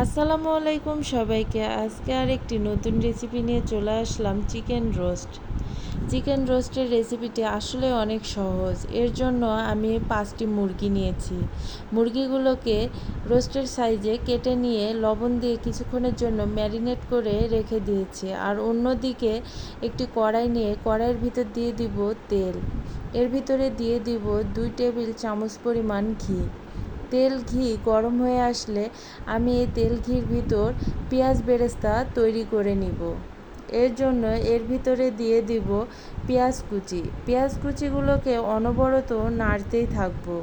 আসসালামু আলাইকুম সবাইকে। আজকে আরেকটি নতুন রেসিপি নিয়ে চলে আসলাম, চিকেন রোস্ট। চিকেন রোস্টের রেসিপিটি আসলে অনেক সহজ। এর জন্য আমি 5টি মুরগি নিয়েছি। মুরগিগুলোকে রোস্টের সাইজে কেটে নিয়ে লবণ দিয়ে কিছুক্ষণের জন্য ম্যারিনেট করে রেখে দিয়েছি। আর অন্যদিকে একটি কড়াই নিয়ে কড়াইয়ের ভিতর দিয়ে দিব তেল। এর ভিতরে দিয়ে দিব 2 টেবিল চামচ পরিমাণ ঘি। তেল ঘি গরম হয়ে আসলে আমি এই তেল ঘির ভিতর পেঁয়াজ বেরেস্তা তৈরি করে নিব। এর জন্য এর ভিতরে দিয়ে দিব পেঁয়াজ কুচি। পেঁয়াজ কুচিগুলোকে অনবরত নাড়তেই থাকবো।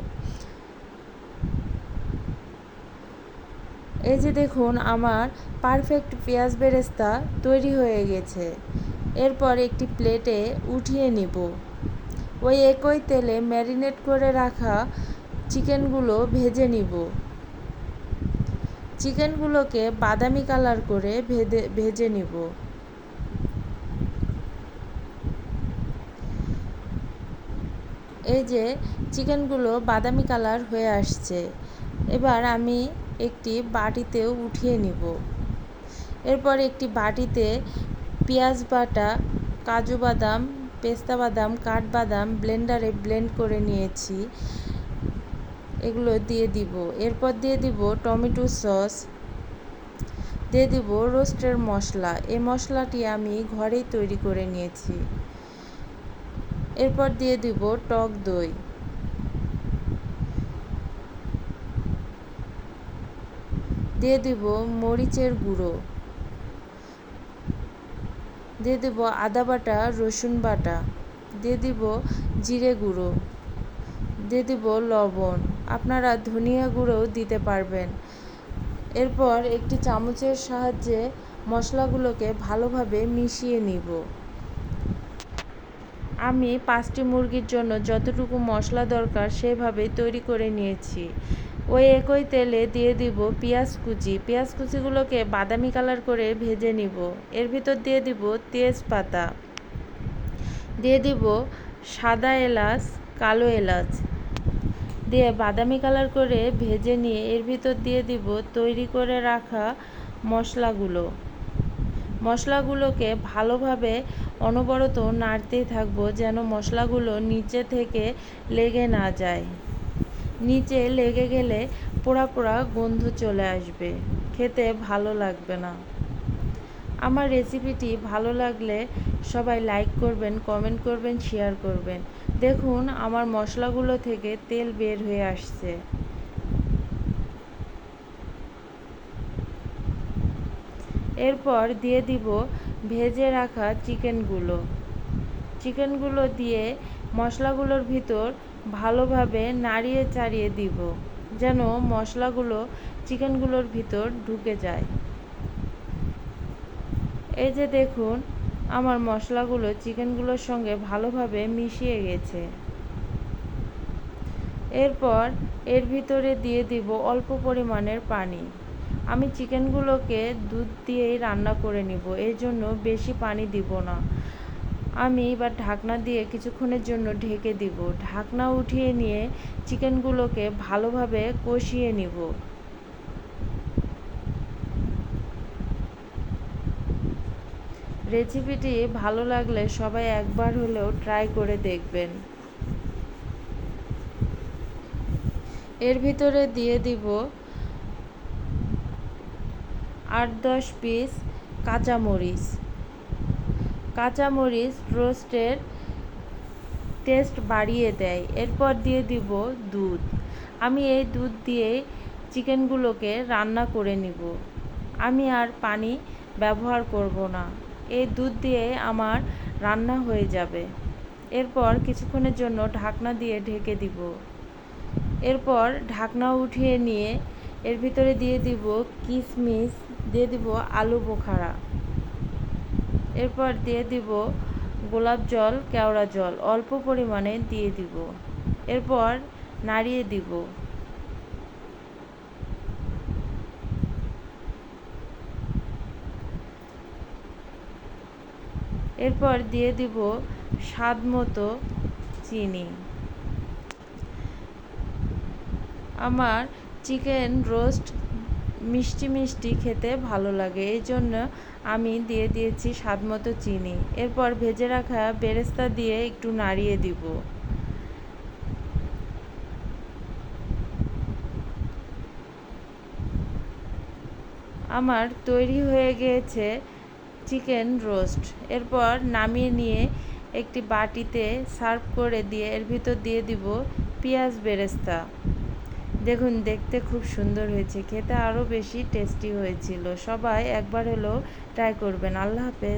এই যে দেখুন, আমার পারফেক্ট পেঁয়াজ বেরেস্তা তৈরি হয়ে গেছে। এরপর একটি প্লেটে উঠিয়ে নিব। ওই একই তেলে ম্যারিনেট করে রাখা চিকেনগুলো ভেজে নিব। চিকেনগুলোকে বাদামি কালার করে ভেজে নিব। এই যে চিকেনগুলো বাদামি কালার হয়ে আসছে। এবার আমি একটি বাটিতে উঠিয়ে নিব। এরপর একটি বাটিতে পেঁয়াজ বাটা, কাজু বাদাম, পেস্তা বাদাম, কাঠবাদাম ব্লেন্ডারে ব্লেন্ড করে নিয়েছি, এগুলো দিয়ে দিব। এরপর দিয়ে দিব টমেটো সস, দিয়ে দিব রোস্টের মশলা। এই মশলাটি আমি ঘরেই তৈরি করে নিয়েছি। এরপর দিয়ে দিব টক দই, দিয়ে দিব মরিচের গুঁড়ো, দিয়ে দিব আদা বাটা, রসুন বাটা, দিয়ে দিব জিরে গুঁড়ো, দিয়ে দিব লবণ। আপনারা ধনিয়া গুঁড়োও দিতে পারবেন। এরপর একটি চামচের সাহায্যে মশলাগুলোকে ভালোভাবে মিশিয়ে নিব। আমি 5টি মুরগির জন্য যতটুকু মশলা দরকার সেভাবেই তৈরি করে নিয়েছি। ওই একই তেলে দিয়ে দিব পেঁয়াজ কুচি। পেঁয়াজ কুচিগুলোকে বাদামি কালার করে ভেজে নিব। এর ভিতর দিয়ে দিব তেজপাতা, দিয়ে দিব সাদা এলাচ, কালো এলাচ, দিয়ে বাদামি কালার করে ভেজে নিয়ে এর ভিতর দিয়ে দিব তৈরি করে রাখা মশলাগুলোকে ভালোভাবে অনবরত নাড়তেই থাকবো, যেন মশলাগুলো নিচে থেকে লেগে না যায়। নিচে লেগে গেলে পোড়া পোড়া গন্ধ চলে আসবে, খেতে ভালো লাগবে না। আমার রেসিপিটি ভালো লাগলে সবাই লাইক করবেন, কমেন্ট করবেন, শেয়ার করবেন। দেখুন, আমার মশলাগুলো থেকে তেল বের হয়ে আসছে। এরপর দিয়ে দিব ভেজে রাখা চিকেনগুলো দিয়ে মশলাগুলোর ভিতর ভালোভাবে নাড়িয়ে চাড়িয়ে দিব, যেন মশলাগুলো চিকেনগুলোর ভিতর ঢুকে যায়। এই যে দেখুন, আমার মশলাগুলো চিকেনগুলোর সঙ্গে ভালোভাবে মিশিয়ে গেছে। এরপর এর ভিতরে দিয়ে দিব অল্প পরিমাণের পানি। আমি চিকেনগুলোকে দুধ দিয়েই রান্না করে নিব, এই জন্য বেশি পানি দিব না। আমি এবার ঢাকনা দিয়ে কিছুক্ষণের জন্য ঢেকে দিব। ঢাকনা উঠিয়ে নিয়ে চিকেনগুলোকে ভালোভাবে কষিয়ে নিব। রেসিপিটি ভালো লাগলে সবাই একবার হলেও ট্রাই করে দেখবেন। এর ভিতরে দিয়ে দিব 8-10 পিস কাঁচামরিচ রোস্টের টেস্ট বাড়িয়ে দেয়। এরপর দিয়ে দিব দুধ। আমি এই দুধ দিয়ে চিকেনগুলোকে রান্না করে নিব। আমি আর পানি ব্যবহার করব না, এই দুধ দিয়ে আমার রান্না হয়ে যাবে। এরপর কিছুক্ষণের জন্য ঢাকনা দিয়ে ঢেকে দিব। এরপর ঢাকনা উঠিয়ে নিয়ে এর ভিতরে দিয়ে দিব কিশমিশ, দিয়ে দিব আলু বোখারা, এরপর দিয়ে দিব গোলাপ জল, কেওড়া জল অল্প পরিমাণে দিয়ে দিব। এরপর নাড়িয়ে দিব। এরপর দিয়ে দিব স্বাদ মতো চিনি। আমার চিকেন রোস্ট মিষ্টি মিষ্টি খেতে ভালো লাগে, এই জন্য আমি দিয়ে দিয়েছি স্বাদ মতো চিনি। এরপর ভেজে রাখা বেরেস্তা দিয়ে একটু নাড়িয়ে দিব। আমার তৈরি হয়ে গিয়েছে চিকেন রোস্ট। এরপর নামিয়ে নিয়ে একটি বাটিতে সার্ভ করে দিয়ে এর ভিতর দিয়ে দিব পেঁয়াজ বেরেস্তা। দেখুন, দেখতে খুব সুন্দর হয়েছে, খেতে আরও বেশি টেস্টি হয়েছিল। সবাই একবার হলেও ট্রাই করবেন। আল্লাহ হাফেজ।